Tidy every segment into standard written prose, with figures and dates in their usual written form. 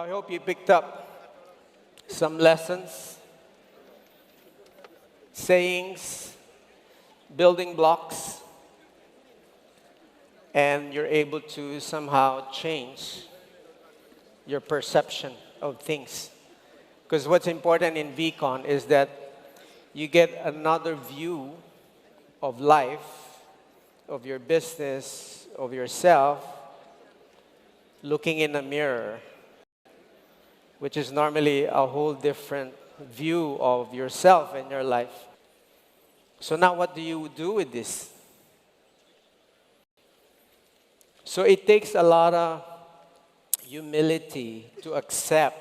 I hope you picked up some lessons, sayings, building blocks, and you're able to somehow change your perception of things. Because what's important in VCon is that you get another view of life, of your business, of yourself, looking in a mirror, which is normally a whole different view of yourself and your life. So now what do you do with this? So it takes a lot of humility to accept.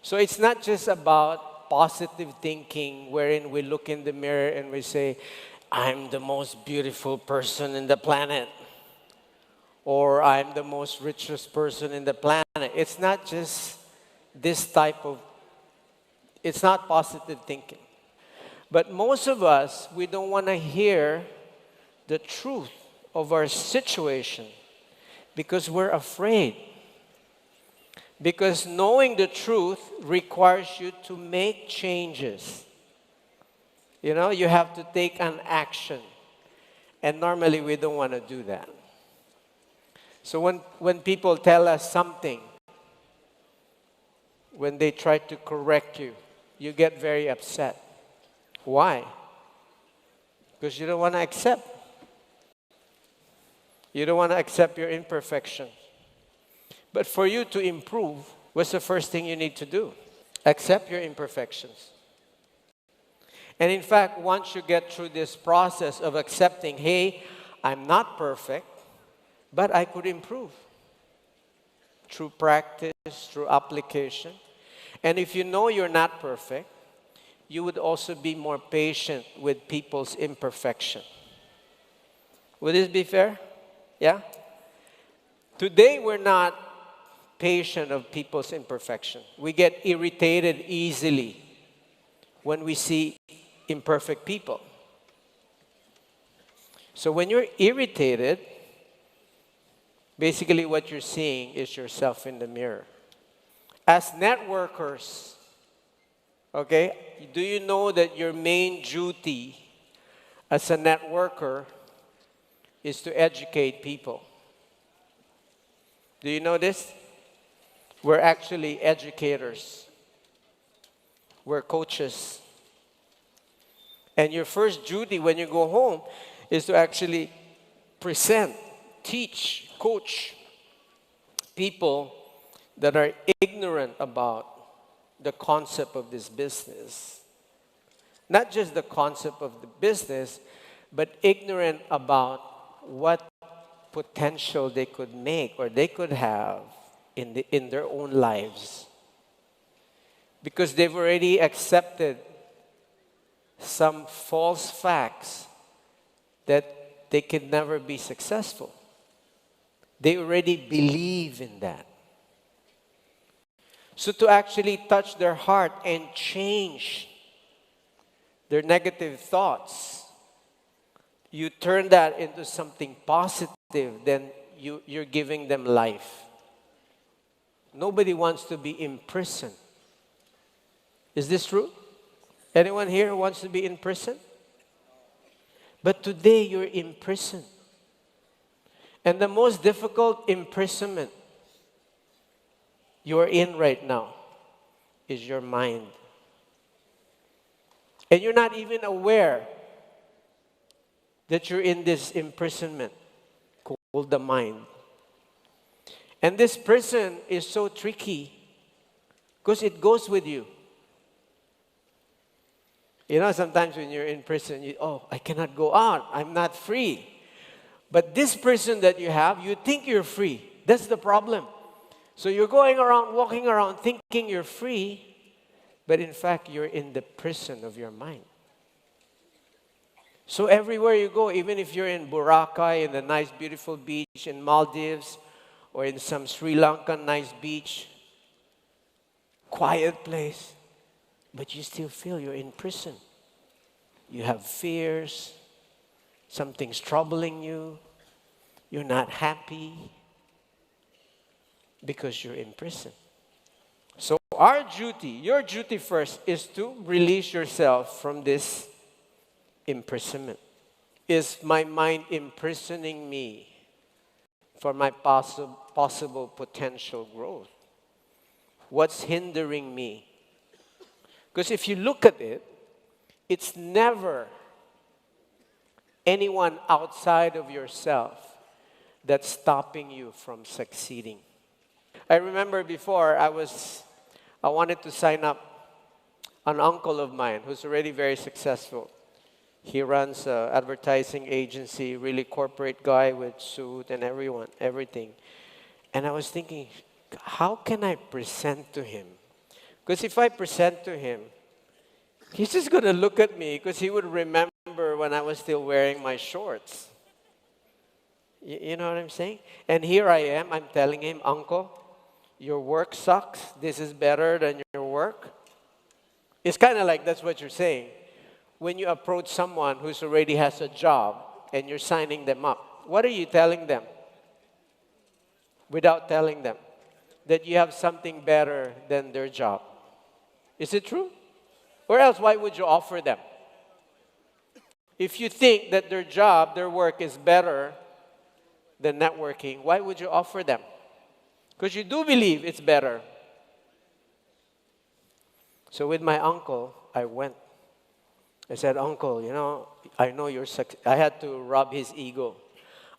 So it's not just about positive thinking wherein we look in the mirror and we say, I'm the most beautiful person in the planet. Or I'm the most richest person in the planet. It's not just this type of, it's not positive thinking. But most of us, we don't want to hear the truth of our situation because we're afraid. Because knowing the truth requires you to make changes. You know, you have to take an action. And normally we don't want to do that. So when people tell us something, when they try to correct you, you get very upset. Why? Because you don't want to accept. You don't want to accept your imperfection. But for you to improve, what's the first thing you need to do? Accept your imperfections. And in fact, once you get through this process of accepting, hey, I'm not perfect, but I could improve through practice, through application. And if you know you're not perfect, you would also be more patient with people's imperfection. Would this be fair? Yeah? Today, we're not patient of people's imperfection. We get irritated easily when we see imperfect people. So when you're irritated, basically what you're seeing is yourself in the mirror. As networkers, okay, do you know that your main duty as a networker is to educate people? Do you know this? We're actually educators. We're coaches. And your first duty when you go home is to actually present, teach, coach people that are ignorant about the concept of this business. Not just the concept of the business, but ignorant about what potential they could make or they could have in their own lives. Because they've already accepted some false facts that they can never be successful. They already believe in that. So to actually touch their heart and change their negative thoughts, you turn that into something positive, then you're giving them life. Nobody wants to be in prison. Is this true? Anyone here wants to be in prison? But today you're in prison. And the most difficult imprisonment you're in right now is your mind. And you're not even aware that you're in this imprisonment called the mind. And this prison is so tricky because it goes with you. You know, sometimes when you're in prison, I cannot go out. I'm not free. But this prison that you have, you think you're free. That's the problem. So you're going around, walking around, thinking you're free, but in fact, you're in the prison of your mind. So everywhere you go, even if you're in Boracay, in the nice, beautiful beach in Maldives, or in some Sri Lankan nice beach, quiet place, but you still feel you're in prison. You have fears, something's troubling you, you're not happy. because you're in prison. So our duty, your duty first, is to release yourself from this imprisonment. Is my mind imprisoning me for my possible potential growth? What's hindering me? Because if you look at it, it's never anyone outside of yourself that's stopping you from succeeding. I remember before I wanted to sign up an uncle of mine who's already very successful. He runs an advertising agency, really corporate guy with suit and everything. And I was thinking, how can I present to him? Because if I present to him, he's just going to look at me because he would remember when I was still wearing my shorts. You know what I'm saying? And here I am, I'm telling him, Uncle, your work sucks. This is better than your work. It's kind of like that's what you're saying. When you approach someone who's already has a job and you're signing them up, what are you telling them? Without telling them that you have something better than their job. Is it true? Or else, why would you offer them? If you think that their job, their work is better than networking, why would you offer them? Because you do believe it's better. So with my uncle, I went. I said, Uncle, you know, I know you're I had to rub his ego.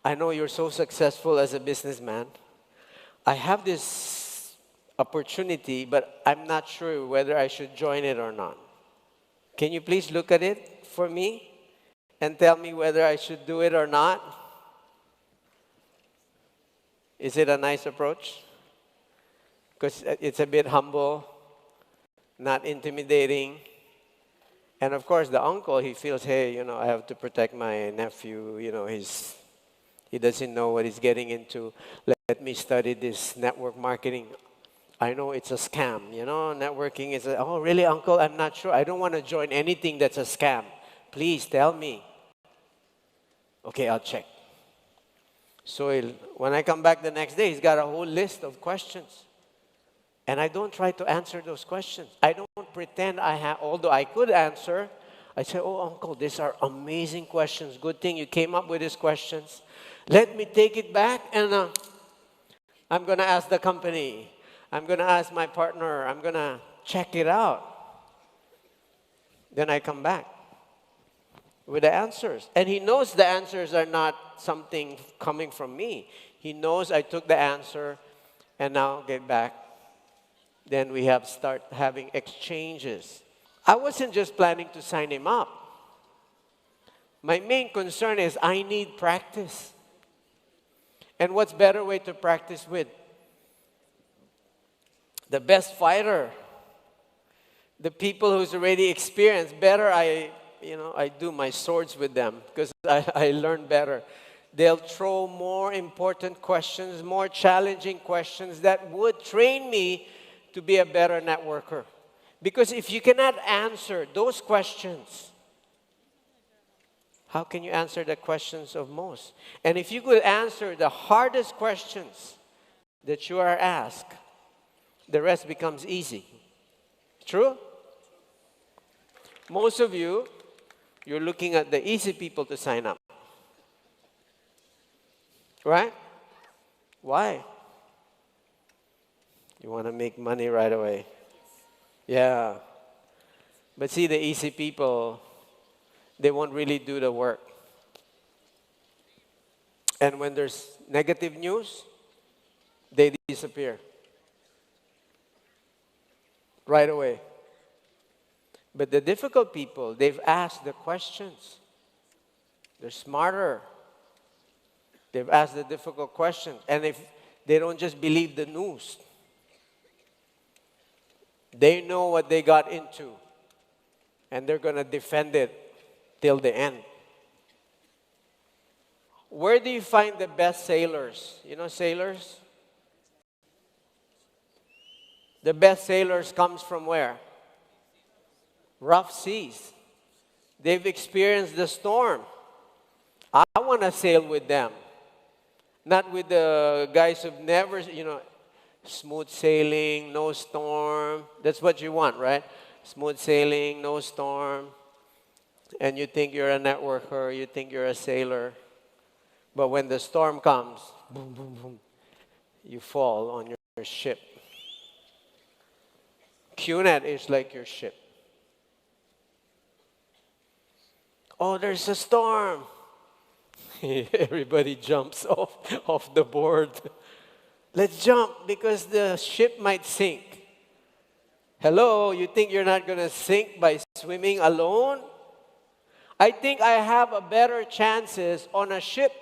I know you're so successful as a businessman. I have this opportunity, but I'm not sure whether I should join it or not. Can you please look at it for me and tell me whether I should do it or not? Is it a nice approach? Because it's a bit humble, not intimidating. And of course, the uncle, he feels, hey, you know, I have to protect my nephew. You know, he doesn't know what he's getting into. Let me study this network marketing. I know it's a scam, you know, networking is oh, really, Uncle? I'm not sure. I don't want to join anything that's a scam. Please tell me. Okay, I'll check. So when I come back the next day, he's got a whole list of questions. And I don't try to answer those questions. I don't pretend I have, although I could answer. I say, oh, Uncle, these are amazing questions. Good thing you came up with these questions. Let me take it back and I'm going to ask the company. I'm going to ask my partner. I'm going to check it out. Then I come back with the answers. And he knows the answers are not something coming from me. He knows I took the answer and now get back. Then we start having exchanges. I wasn't just planning to sign him up. My main concern is I need practice. And what's better way to practice with? The best fighter. The people who's already experienced. Better I do my swords with them because I learn better. They'll throw more important questions, more challenging questions that would train me to be a better networker. Because if you cannot answer those questions, how can you answer the questions of most? And if you could answer the hardest questions that you are asked, the rest becomes easy. True? Most of you, you're looking at the easy people to sign up. Right? Why? You want to make money right away. Yeah. But see, the easy people, they won't really do the work. And when there's negative news, they disappear. Right away. But the difficult people, they've asked the questions. They're smarter. They've asked the difficult questions. And if they don't just believe the news, they know what they got into. And they're going to defend it till the end. Where do you find the best sailors? You know sailors? The best sailors comes from where? Rough seas. They've experienced the storm. I want to sail with them. Not with the guys who've never, Smooth sailing, no storm. That's what you want, right? Smooth sailing, no storm. And you think you're a networker, you think you're a sailor. But when the storm comes, boom, boom, boom, you fall on your ship. QNet is like your ship. Oh, there's a storm. Everybody jumps off the board. Let's jump because the ship might sink. Hello, you think you're not going to sink by swimming alone? I think I have a better chances on a ship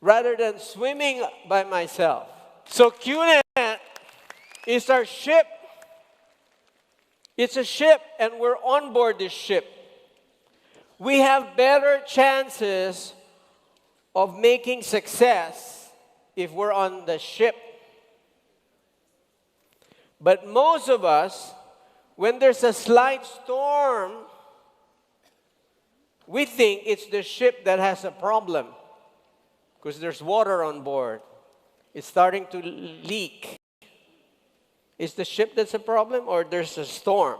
rather than swimming by myself. So QNet is our ship. It's a ship and we're on board this ship. We have better chances of making success if we're on the ship. But most of us, when there's a slight storm, we think it's the ship that has a problem because there's water on board. It's starting to leak. Is the ship that's a problem or there's a storm?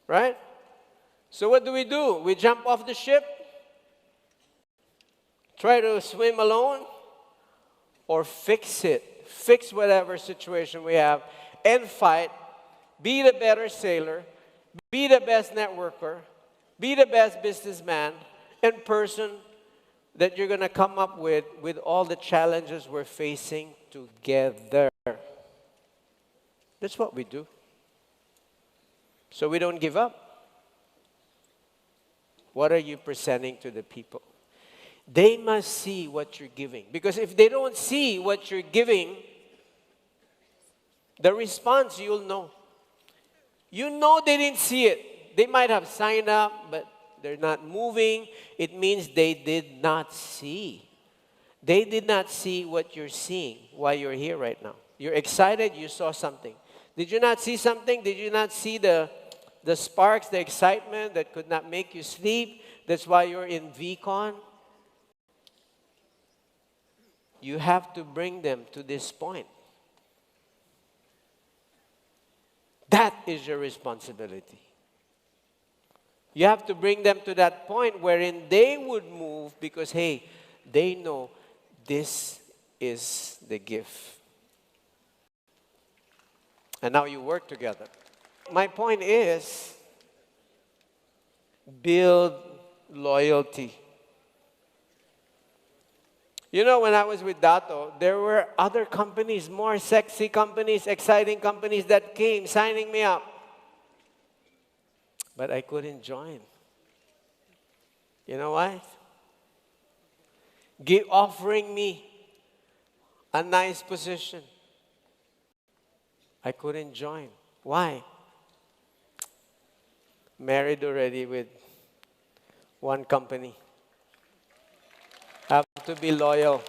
Right? So what do? We jump off the ship, try to swim alone, or fix it. Fix whatever situation we have and fight. Be the better sailor. Be the best networker. Be the best businessman and person that you're going to come up with all the challenges we're facing together. That's what we do. So we don't give up. What are you presenting to the people? They must see what you're giving. Because if they don't see what you're giving, the response you'll know. You know they didn't see it. They might have signed up, but they're not moving. It means they did not see. They did not see what you're seeing while you're here right now. You're excited, you saw something. Did you not see something? Did you not see the sparks, the excitement that could not make you sleep? That's why you're in VCon. You have to bring them to this point. That is your responsibility. You have to bring them to that point wherein they would move because, hey, they know this is the gift. And now you work together. My point is, build loyalty. You know, when I was with Dato, there were other companies, more sexy companies, exciting companies that came signing me up. But I couldn't join. You know why? Offering me a nice position. I couldn't join. Why? Married already with one company. Have to be loyal.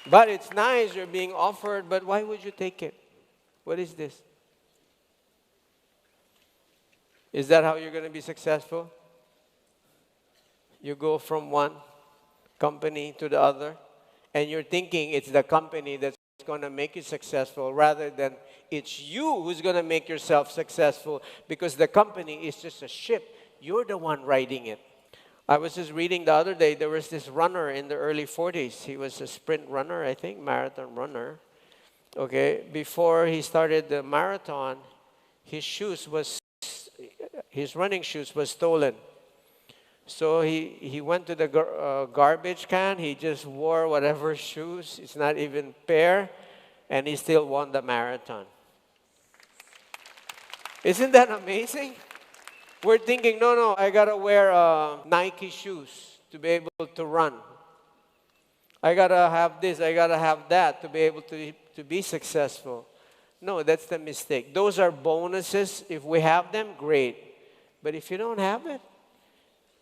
But it's nice you're being offered, but why would you take it? What is this? Is that how you're going to be successful? You go from one company to the other, and you're thinking it's the company that's going to make you successful rather than it's you who's going to make yourself successful because the company is just a ship. You're the one riding it. I was just reading the other day, there was this runner in the early 40s. He was a sprint runner, I think, marathon runner. Okay, before he started the marathon, his running shoes was stolen. So he went to the garbage can. He just wore whatever shoes. It's not even pair. And he still won the marathon. Isn't that amazing? We're thinking, no, I got to wear Nike shoes to be able to run. I got to have this, I got to have that to be able to be successful. No, that's the mistake. Those are bonuses. If we have them, great. But if you don't have it,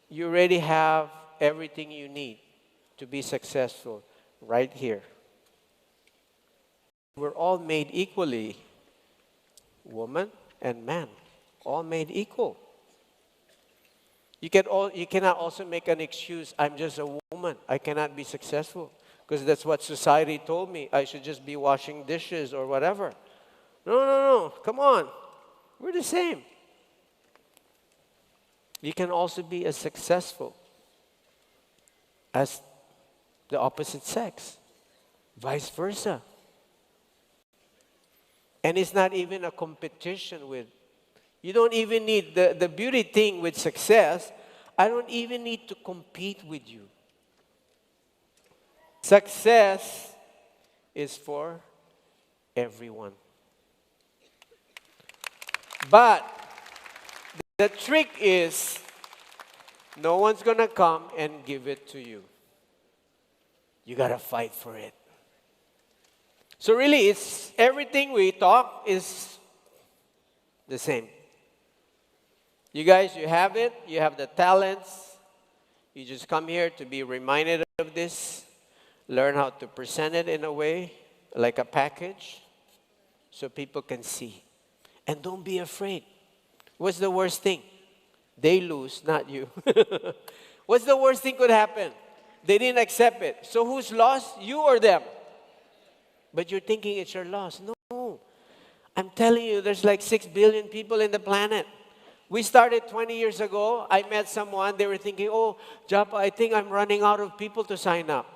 you already have everything you need to be successful right here. We're all made equally, woman and man, all made equal. You cannot also make an excuse, I'm just a woman, I cannot be successful. because that's what society told me. I should just be washing dishes or whatever. No, no, no. Come on. We're the same. You can also be as successful as the opposite sex, vice versa. And it's not even a competition with, you don't even need, the beauty thing with success, I don't even need to compete with you. Success is for everyone. But the trick is, no one's going to come and give it to you. You got to fight for it. So really, it's everything we talk is the same. You guys, you have it. You have the talents. You just come here to be reminded of this. Learn how to present it in a way, like a package, so people can see. And don't be afraid. What's the worst thing? They lose, not you. What's the worst thing could happen? They didn't accept it. So who's lost? You or them? But you're thinking it's your loss. No. I'm telling you, there's like 6 billion people in the planet. We started 20 years ago. I met someone. They were thinking, oh, Japa, I think I'm running out of people to sign up.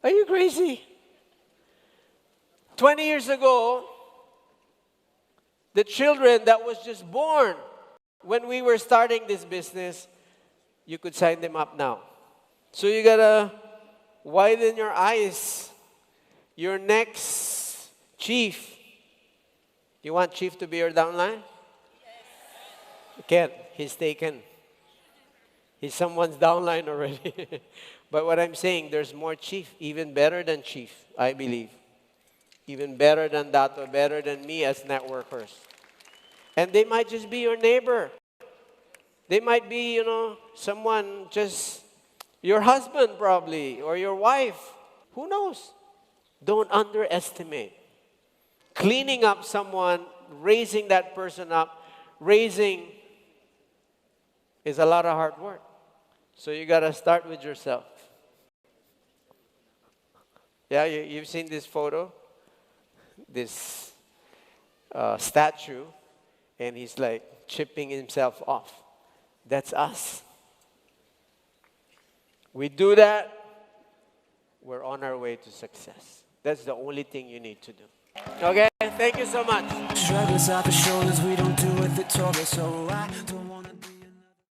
Are you crazy? 20 years ago, the children that was just born when we were starting this business, you could sign them up now. So you gotta widen your eyes. Your next chief. You want chief to be your downline? Yes. You can't. He's taken. He's someone's downline already. But what I'm saying, there's more chief, even better than chief, I believe. Even better than that, or better than me as networkers. And they might just be your neighbor. They might be, someone just, your husband probably, or your wife. Who knows? Don't underestimate. Cleaning up someone, raising that person up, raising is a lot of hard work. So you got to start with yourself. Yeah, you've seen this photo, this statue, and he's like chipping himself off. That's us. We do that, we're on our way to success. That's the only thing you need to do. Okay, thank you so much. Struggles off the shoulders, we don't do it, Victoria, so I don't